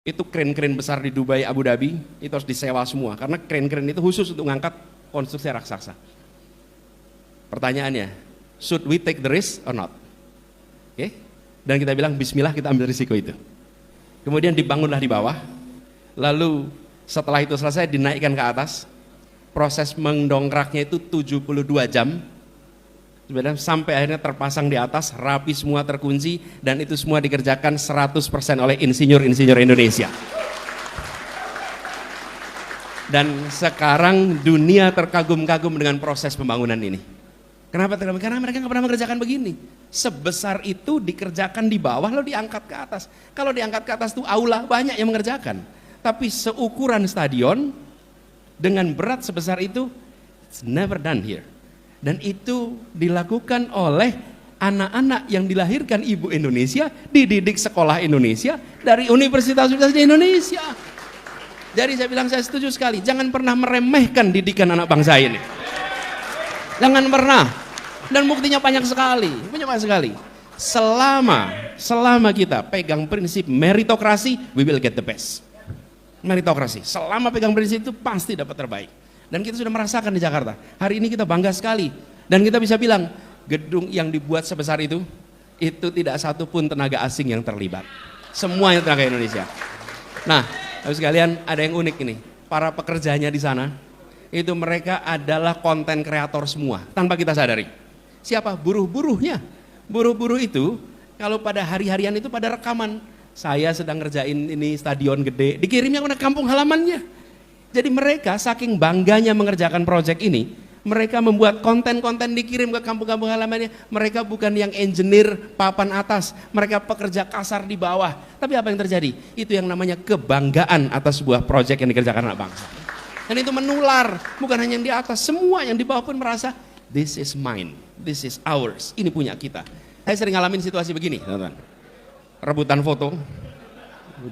Itu kren-kren besar di Dubai, Abu Dhabi, itu harus disewa semua. Karena kren-kren itu khusus untuk mengangkat konstruksi raksasa. Pertanyaannya, should we take the risk or not? Oke? Dan kita bilang, bismillah kita ambil risiko itu. Kemudian dibangunlah di bawah, lalu setelah itu selesai dinaikkan ke atas, proses mendongkraknya itu 72 jam, sampai akhirnya terpasang di atas, rapi semua, terkunci, dan itu semua dikerjakan 100% oleh insinyur-insinyur Indonesia. Dan sekarang dunia terkagum-kagum dengan proses pembangunan ini. Kenapa terkagum? Karena mereka nggak pernah mengerjakan begini. Sebesar itu dikerjakan di bawah lalu diangkat ke atas. Kalau diangkat ke atas itu aula banyak yang mengerjakan. Tapi seukuran stadion dengan berat sebesar itu, it's never done here. Dan itu dilakukan oleh anak-anak yang dilahirkan ibu Indonesia, dididik sekolah Indonesia dari universitas-universitas di Indonesia. Jadi saya bilang saya setuju sekali, jangan pernah meremehkan didikan anak bangsa ini. Jangan pernah. Dan buktinya banyak sekali, Selama kita pegang prinsip meritokrasi, we will get the best. Meritokrasi, selama pegang prinsip itu pasti dapat terbaik. Dan kita sudah merasakan di Jakarta. Hari ini kita bangga sekali. Dan kita bisa bilang, gedung yang dibuat sebesar itu tidak satu pun tenaga asing yang terlibat. Semuanya tenaga Indonesia. Nah, Bapak sekalian, ada yang unik ini. Para pekerjanya di sana, itu mereka adalah konten kreator semua, tanpa kita sadari. Siapa? Buruh-buruhnya. Buruh-buruh itu, kalau pada hari-harian itu pada rekaman. Saya sedang ngerjain ini stadion gede, dikirimnya ke kampung halamannya. Jadi mereka saking bangganya mengerjakan proyek ini, mereka membuat konten-konten dikirim ke kampung-kampung halamannya. Mereka bukan yang engineer papan atas, mereka pekerja kasar di bawah. Tapi apa yang terjadi? Itu yang namanya kebanggaan atas sebuah proyek yang dikerjakan anak bangsa. Dan itu menular, bukan hanya yang di atas, semua yang di bawah pun merasa, this is mine, this is ours, ini punya kita. Saya sering ngalamin situasi begini, teman-teman. Rebutan foto,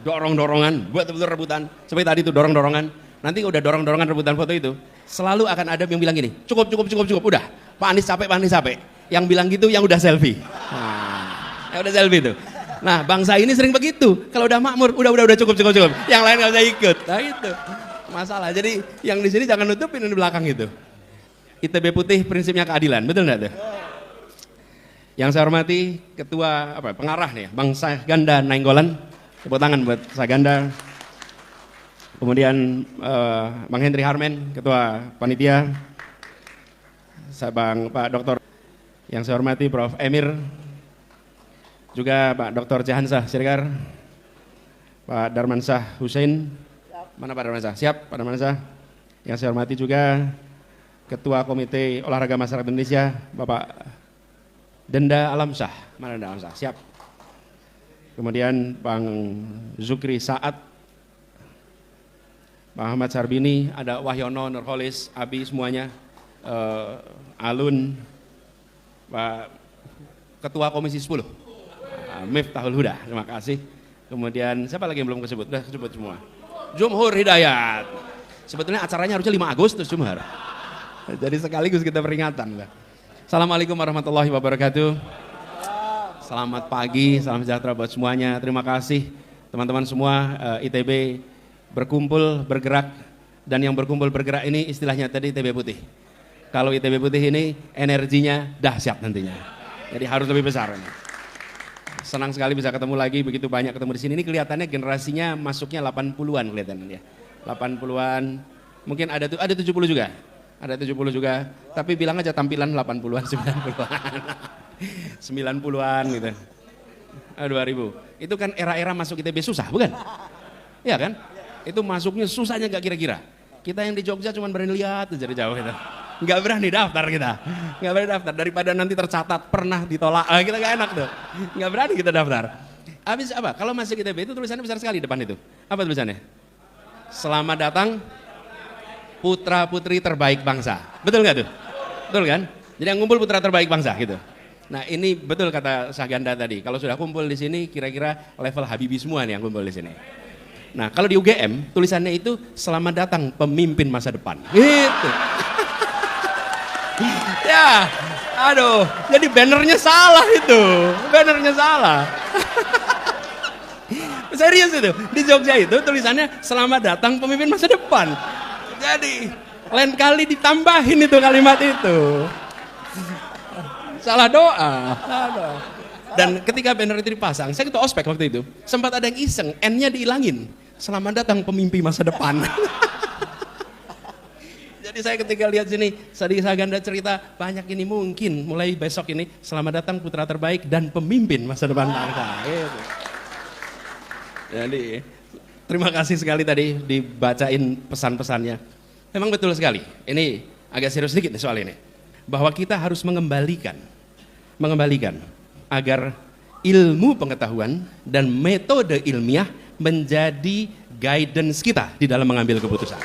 dorong-dorongan, buat betul rebutan. Seperti tadi itu dorong-dorongan. Nanti udah dorong-dorongan rebutan foto itu, selalu akan ada yang bilang gini, cukup, udah. Pak Anies capek. Yang bilang gitu yang udah selfie. Nah, yang udah selfie itu. Nah, bangsa ini sering begitu. Kalau udah makmur, udah cukup. Yang lain nggak usah ikut. Nah itu masalah. Jadi yang di sini jangan nutupin di belakang itu. ITB putih prinsipnya keadilan, betul nggak tuh? Yang saya hormati ketua pengarah nih, Bang Saganda Nainggolan, tepuk tangan buat Saganda. Kemudian Bang Hendri Harmen, ketua panitia. Pak Doktor yang saya hormati Prof Emir, juga Pak Dr. Jahansah Siregar, Pak Darmansyah Hussein. Mana Pak Darmansyah? Siap Pak Darmansyah. Yang saya hormati juga Ketua Komite Olahraga Masyarakat Indonesia, Bapak Denda Alamsyah. Mana Denda Alamsyah? Siap. Kemudian Bang Zukri Saad, Pak Ahmad Sarbini, ada Wahyono, Nurholis, Abi semuanya, Alun, Pak Ketua Komisi 10, Miftahul Huda, terima kasih. Kemudian siapa lagi yang belum kesebut? Sudah kesebut semua. Jumhur Hidayat. Sebetulnya acaranya harusnya 5 Agustus Jumhur. Jadi sekaligus kita peringatan. Assalamualaikum warahmatullahi wabarakatuh. Selamat pagi, salam sejahtera buat semuanya. Terima kasih teman-teman semua. ITB berkumpul, bergerak, dan yang berkumpul bergerak ini istilahnya tadi ITB putih. Kalau ITB putih ini energinya dahsyat nantinya. Jadi harus lebih besar. Senang sekali bisa ketemu lagi, begitu banyak ketemu di sini. Ini kelihatannya generasinya masuknya 80-an kelihatannya ya. 80-an, mungkin ada 70 juga. Ada 70 juga, tapi bilang aja tampilan 80-an, 90-an. 90-an gitu. 2000. Itu kan era-era masuk ITB susah, bukan? Iya kan? Itu masuknya susahnya gak kira-kira. Kita yang di Jogja cuma berani lihat dari jauh gitu. Nggak berani daftar kita. Nggak berani daftar, daripada nanti tercatat pernah ditolak. Kita gak enak tuh. Nggak berani kita daftar. Habis apa? Kalau masuk ITB itu tulisannya besar sekali depan itu. Apa tulisannya? Selamat datang putra putri terbaik bangsa. Betul nggak tuh? Betul kan? Jadi yang ngumpul putra terbaik bangsa gitu. Nah ini betul kata Saganda tadi. Kalau sudah kumpul di sini kira-kira level Habibie semua nih yang kumpul di sini. Nah kalau di UGM tulisannya itu selamat datang pemimpin masa depan. Gitu. Ya, aduh. Jadi bannernya salah itu. Bannernya salah. Serius itu, di Jogja itu tulisannya selamat datang pemimpin masa depan. Jadi lain kali ditambahin itu kalimat itu. Salah doa. Dan ketika banner itu dipasang, saya ketua ospek waktu itu, sempat ada yang iseng, N-nya dihilangin. Selamat datang pemimpi masa depan. Jadi saya ketika lihat sini, Sadi Saganda cerita, banyak ini mungkin mulai besok ini, selamat datang putra terbaik dan pemimpin masa depan bangsa. Gitu. Jadi, terima kasih sekali tadi dibacain pesan-pesannya. Memang betul sekali, ini agak serius sedikit nih soal ini. Bahwa kita harus mengembalikan agar ilmu pengetahuan dan metode ilmiah menjadi guidance kita di dalam mengambil keputusan.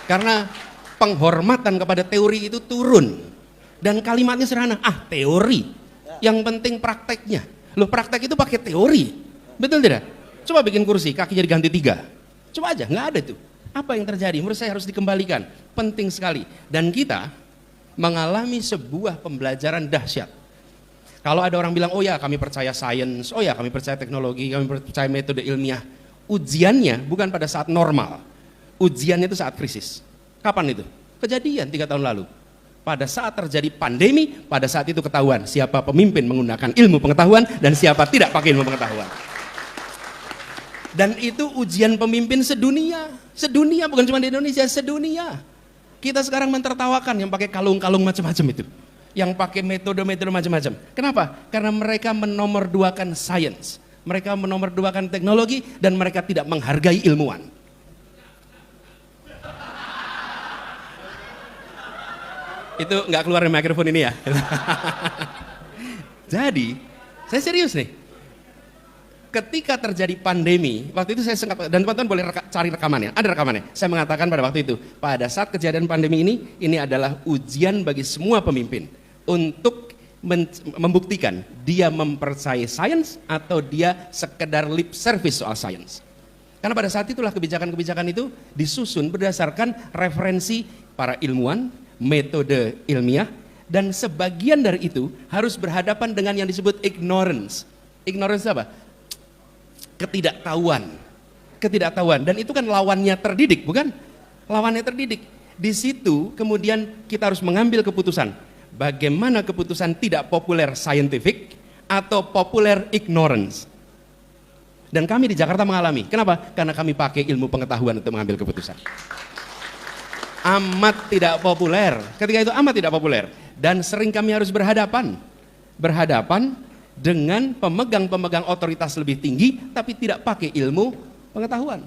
Karena penghormatan kepada teori itu turun. Dan kalimatnya sederhana, teori. Yang penting prakteknya. Loh, praktek itu pakai teori. Betul tidak? Coba bikin kursi, kakinya diganti 3. Coba aja, nggak ada itu. Apa yang terjadi? Menurut saya harus dikembalikan. Penting sekali. Dan kita mengalami sebuah pembelajaran dahsyat. Kalau ada orang bilang, oh ya kami percaya sains, oh ya kami percaya teknologi, kami percaya metode ilmiah. Ujiannya bukan pada saat normal. Ujiannya itu saat krisis. Kapan itu? Kejadian 3 tahun lalu. Pada saat terjadi pandemi, pada saat itu ketahuan siapa pemimpin menggunakan ilmu pengetahuan dan siapa tidak pakai ilmu pengetahuan. Dan itu ujian pemimpin sedunia. Sedunia, bukan cuma di Indonesia, sedunia. Kita sekarang mentertawakan yang pakai kalung-kalung macam-macam itu. Yang pakai metode-metode macam-macam. Kenapa? Karena mereka menomorduakan sains. Mereka menomorduakan teknologi dan mereka tidak menghargai ilmuwan. Itu nggak keluar dari mikrofon ini ya. Jadi, saya serius nih. Ketika terjadi pandemi, waktu itu saya sengkat, dan teman-teman boleh cari rekamannya, ada rekamannya. Saya mengatakan pada waktu itu, pada saat kejadian pandemi ini adalah ujian bagi semua pemimpin untuk membuktikan dia mempercayai sains atau dia sekedar lip service soal sains. Karena pada saat itulah kebijakan-kebijakan itu disusun berdasarkan referensi para ilmuwan, metode ilmiah, dan sebagian dari itu harus berhadapan dengan yang disebut ignorance. Ignorance apa? Ketidaktahuan, dan itu kan lawannya terdidik, bukan? Lawannya terdidik. Di situ kemudian kita harus mengambil keputusan. Bagaimana keputusan tidak populer scientific atau populer ignorance. Dan kami di Jakarta mengalami. Kenapa? Karena kami pakai ilmu pengetahuan untuk mengambil keputusan. Amat tidak populer. Ketika itu amat tidak populer. Dan sering kami harus berhadapan dengan pemegang-pemegang otoritas lebih tinggi, tapi tidak pakai ilmu pengetahuan.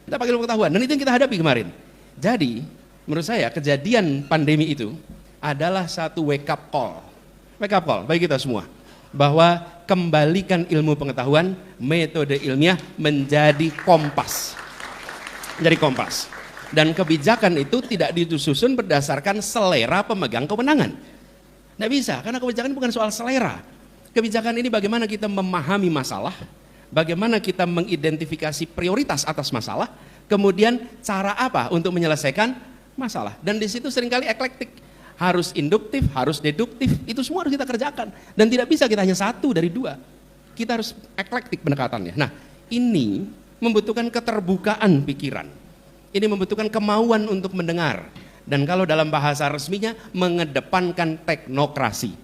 Tidak pakai ilmu pengetahuan. Dan itu yang kita hadapi kemarin. Jadi, menurut saya kejadian pandemi itu adalah satu wake up call. Wake up call bagi kita semua. Bahwa kembalikan ilmu pengetahuan, metode ilmiah menjadi kompas. Menjadi kompas. Dan kebijakan itu tidak disusun berdasarkan selera pemegang kewenangan. Tidak bisa, karena kebijakan bukan soal selera. Kebijakan ini bagaimana kita memahami masalah, bagaimana kita mengidentifikasi prioritas atas masalah, kemudian cara apa untuk menyelesaikan masalah. Dan di situ seringkali eklektik, harus induktif, harus deduktif, itu semua harus kita kerjakan. Dan tidak bisa kita hanya 1 dari 2. Kita harus eklektik pendekatannya. Nah, ini membutuhkan keterbukaan pikiran. Ini membutuhkan kemauan untuk mendengar. Dan kalau dalam bahasa resminya, mengedepankan teknokrasi.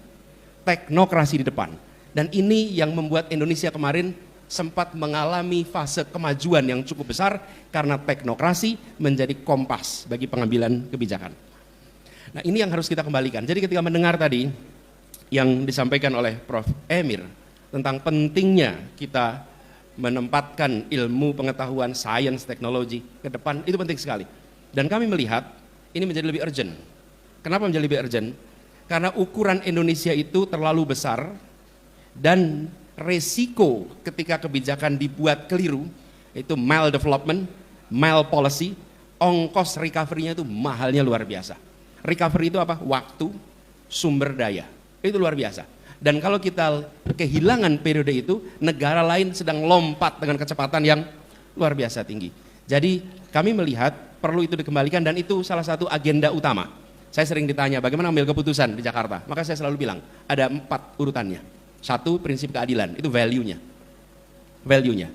Teknokrasi di depan. Dan ini yang membuat Indonesia kemarin sempat mengalami fase kemajuan yang cukup besar karena teknokrasi menjadi kompas bagi pengambilan kebijakan. Nah, ini yang harus kita kembalikan. Jadi ketika mendengar tadi yang disampaikan oleh Prof. Emir tentang pentingnya kita menempatkan ilmu pengetahuan, sains, teknologi ke depan, itu penting sekali. Dan kami melihat ini menjadi lebih urgent. Kenapa menjadi lebih urgent? Karena ukuran Indonesia itu terlalu besar dan resiko ketika kebijakan dibuat keliru, itu maldevelopment, malpolicy, ongkos recovery-nya itu mahalnya luar biasa. Recovery itu apa? Waktu, sumber daya, itu luar biasa. Dan kalau kita kehilangan periode itu, negara lain sedang lompat dengan kecepatan yang luar biasa tinggi. Jadi kami melihat perlu itu dikembalikan dan itu salah satu agenda utama. Saya sering ditanya bagaimana ambil keputusan di Jakarta, maka saya selalu bilang ada 4 urutannya. 1, prinsip keadilan, itu value-nya. value-nya.